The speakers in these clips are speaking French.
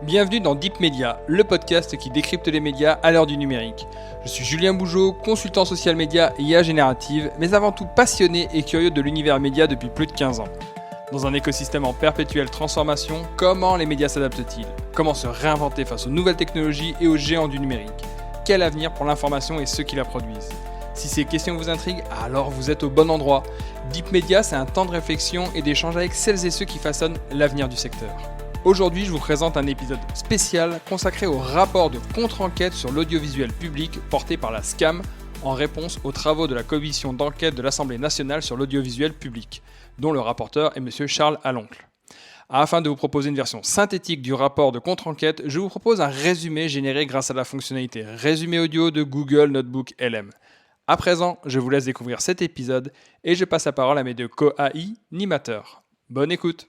Bienvenue dans Deep Media, le podcast qui décrypte les médias à l'heure du numérique. Je suis Julien Bougeot, consultant social média et IA générative, mais avant tout passionné et curieux de l'univers média depuis plus de 15 ans. Dans un écosystème en perpétuelle transformation, comment les médias s'adaptent-ils? Comment se réinventer face aux nouvelles technologies et aux géants du numérique? Quel avenir pour l'information et ceux qui la produisent? Si ces questions vous intriguent, alors vous êtes au bon endroit. Deep Media, c'est un temps de réflexion et d'échange avec celles et ceux qui façonnent l'avenir du secteur. Aujourd'hui, je vous présente un épisode spécial consacré au rapport de contre-enquête sur l'audiovisuel public porté par la SCAM en réponse aux travaux de la commission d'enquête de l'Assemblée nationale sur l'audiovisuel public, dont le rapporteur est M. Charles Aloncle. Afin de vous proposer une version synthétique du rapport de contre-enquête, je vous propose un résumé généré grâce à la fonctionnalité Résumé audio de Google Notebook LM. À présent, je vous laisse découvrir cet épisode et je passe la parole à mes deux co-AI-nimateurs. Bonne écoute.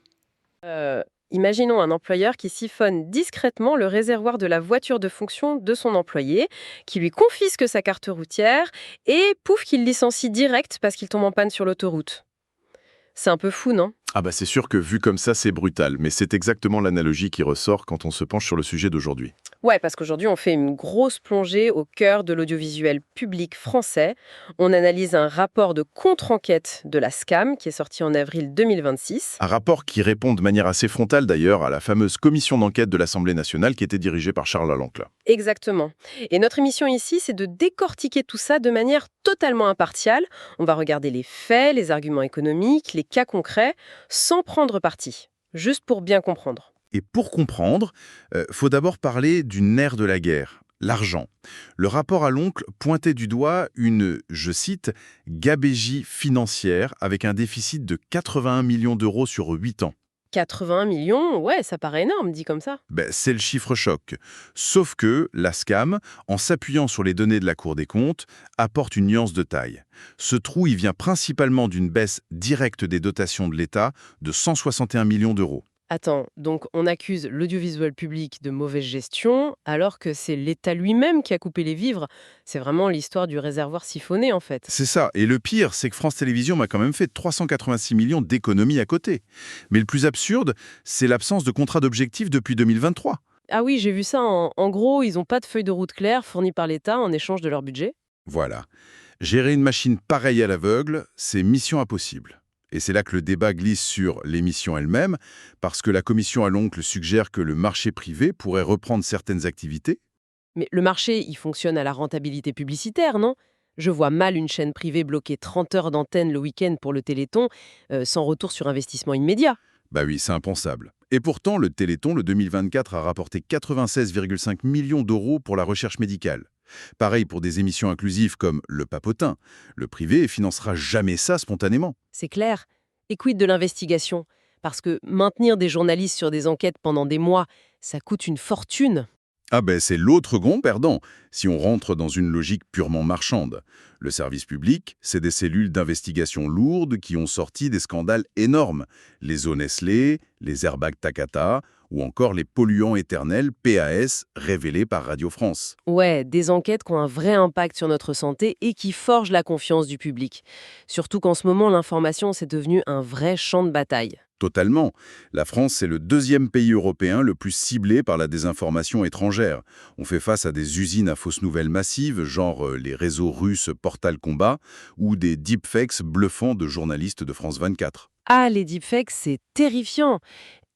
Imaginons un employeur qui siphonne discrètement le réservoir de la voiture de fonction de son employé, qui lui confisque sa carte routière et pouf qu'il licencie direct parce qu'il tombe en panne sur l'autoroute. C'est un peu fou, non ? Ah bah c'est sûr que vu comme ça, c'est brutal, mais c'est exactement l'analogie qui ressort quand on se penche sur le sujet d'aujourd'hui. Ouais, parce qu'aujourd'hui, on fait une grosse plongée au cœur de l'audiovisuel public français. On analyse un rapport de contre-enquête de la SCAM qui est sorti en avril 2026. Un rapport qui répond de manière assez frontale d'ailleurs à la fameuse commission d'enquête de l'Assemblée nationale qui était dirigée par Charles Aloncle. Exactement. Et notre mission ici, c'est de décortiquer tout ça de manière totalement impartiale. On va regarder les faits, les arguments économiques, les cas concrets, sans prendre parti, juste pour bien comprendre. Et pour comprendre, faut d'abord parler du nerf de la guerre, l'argent. Le rapport Aloncle pointait du doigt une, je cite, « gabegie financière » avec un déficit de 81 millions d'euros sur 8 ans. 81 millions, ouais, ça paraît énorme, dit comme ça. C'est le chiffre choc. Sauf que la SCAM, en s'appuyant sur les données de la Cour des comptes, apporte une nuance de taille. Ce trou, il vient principalement d'une baisse directe des dotations de l'État de 161 millions d'euros. Attends, donc on accuse l'audiovisuel public de mauvaise gestion, alors que c'est l'État lui-même qui a coupé les vivres. C'est vraiment l'histoire du réservoir siphonné, en fait. C'est ça. Et le pire, c'est que France Télévisions m'a quand même fait 386 millions d'économies à côté. Mais le plus absurde, c'est l'absence de contrat d'objectif depuis 2023. Ah oui, j'ai vu ça. En gros, ils n'ont pas de feuille de route claire fournie par l'État en échange de leur budget. Voilà. Gérer une machine pareille à l'aveugle, c'est mission impossible. Et c'est là que le débat glisse sur l'émission elle-même, parce que la commission Aloncle suggère que le marché privé pourrait reprendre certaines activités. Mais le marché, il fonctionne à la rentabilité publicitaire, non ? Je vois mal une chaîne privée bloquer 30 heures d'antenne le week-end pour le Téléthon, sans retour sur investissement immédiat. Bah oui, c'est impensable. Et pourtant, le Téléthon, le 2024, a rapporté 96,5 millions d'euros pour la recherche médicale. Pareil pour des émissions inclusives comme Le Papotin. Le privé financera jamais ça spontanément. C'est clair. Et quid de l'investigation ? Parce que maintenir des journalistes sur des enquêtes pendant des mois, ça coûte une fortune. Ah c'est l'autre grand perdant, si on rentre dans une logique purement marchande. Le service public, c'est des cellules d'investigation lourdes qui ont sorti des scandales énormes. Les eaux Nestlé, les airbags Takata, ou encore les polluants éternels PAS révélés par Radio France. Ouais, des enquêtes qui ont un vrai impact sur notre santé et qui forgent la confiance du public. Surtout qu'en ce moment, l'information, c'est devenu un vrai champ de bataille. Totalement. La France, c'est le deuxième pays européen le plus ciblé par la désinformation étrangère. On fait face à des usines à fausses nouvelles massives, genre les réseaux russes Portal Combat, ou des deepfakes bluffants de journalistes de France 24. Ah, les deepfakes, c'est terrifiant.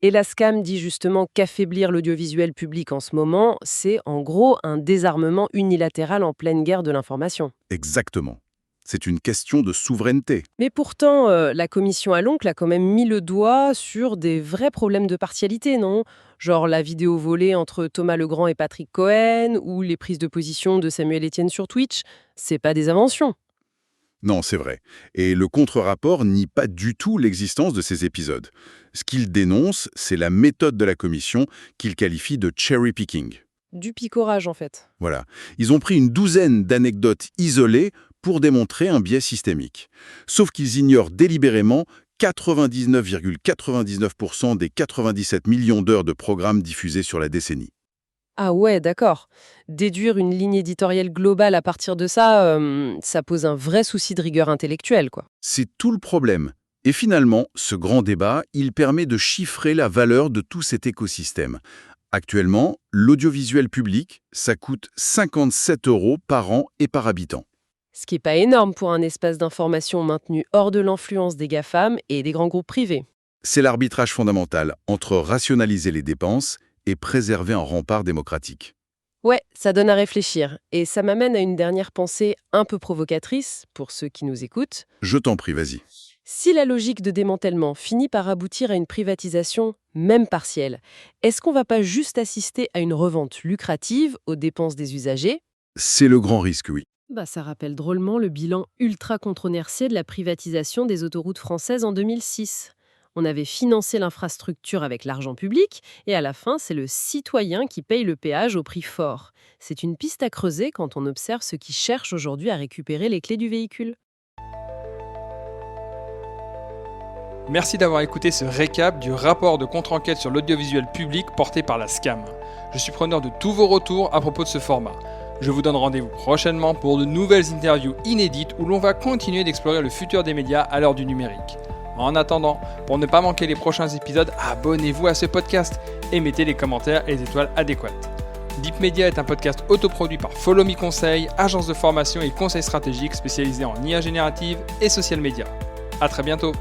Et la SCAM dit justement qu'affaiblir l'audiovisuel public en ce moment, c'est en gros un désarmement unilatéral en pleine guerre de l'information. Exactement. C'est une question de souveraineté. Mais pourtant, la commission Aloncle a quand même mis le doigt sur des vrais problèmes de partialité, non ? Genre la vidéo volée entre Thomas Legrand et Patrick Cohen, ou les prises de position de Samuel Etienne sur Twitch. C'est pas des inventions. Non, c'est vrai. Et le contre-rapport nie pas du tout l'existence de ces épisodes. Ce qu'il dénonce, c'est la méthode de la commission qu'il qualifie de cherry picking. Du picorage, en fait. Voilà. Ils ont pris une douzaine d'anecdotes isolées pour démontrer un biais systémique. Sauf qu'ils ignorent délibérément 99,99% des 97 millions d'heures de programmes diffusés sur la décennie. Ah ouais, d'accord. Déduire une ligne éditoriale globale à partir de ça, ça pose un vrai souci de rigueur intellectuelle, quoi. C'est tout le problème. Et finalement, ce grand débat, il permet de chiffrer la valeur de tout cet écosystème. Actuellement, l'audiovisuel public, ça coûte 57 € par an et par habitant. Ce qui n'est pas énorme pour un espace d'information maintenu hors de l'influence des GAFAM et des grands groupes privés. C'est l'arbitrage fondamental entre rationaliser les dépenses et préserver un rempart démocratique. Ouais, ça donne à réfléchir. Et ça m'amène à une dernière pensée un peu provocatrice pour ceux qui nous écoutent. Je t'en prie, vas-y. Si la logique de démantèlement finit par aboutir à une privatisation, même partielle, est-ce qu'on va pas juste assister à une revente lucrative aux dépenses des usagers ? C'est le grand risque, oui. Ça rappelle drôlement le bilan ultra controversé de la privatisation des autoroutes françaises en 2006. On avait financé l'infrastructure avec l'argent public et à la fin, c'est le citoyen qui paye le péage au prix fort. C'est une piste à creuser quand on observe ceux qui cherchent aujourd'hui à récupérer les clés du véhicule. Merci d'avoir écouté ce récap du rapport de contre-enquête sur l'audiovisuel public porté par la SCAM. Je suis preneur de tous vos retours à propos de ce format. Je vous donne rendez-vous prochainement pour de nouvelles interviews inédites où l'on va continuer d'explorer le futur des médias à l'heure du numérique. En attendant, pour ne pas manquer les prochains épisodes, abonnez-vous à ce podcast et mettez les commentaires et les étoiles adéquates. Deep Media est un podcast autoproduit par Follow Me Conseil, agence de formation et conseil stratégique spécialisée en IA générative et social media. À très bientôt.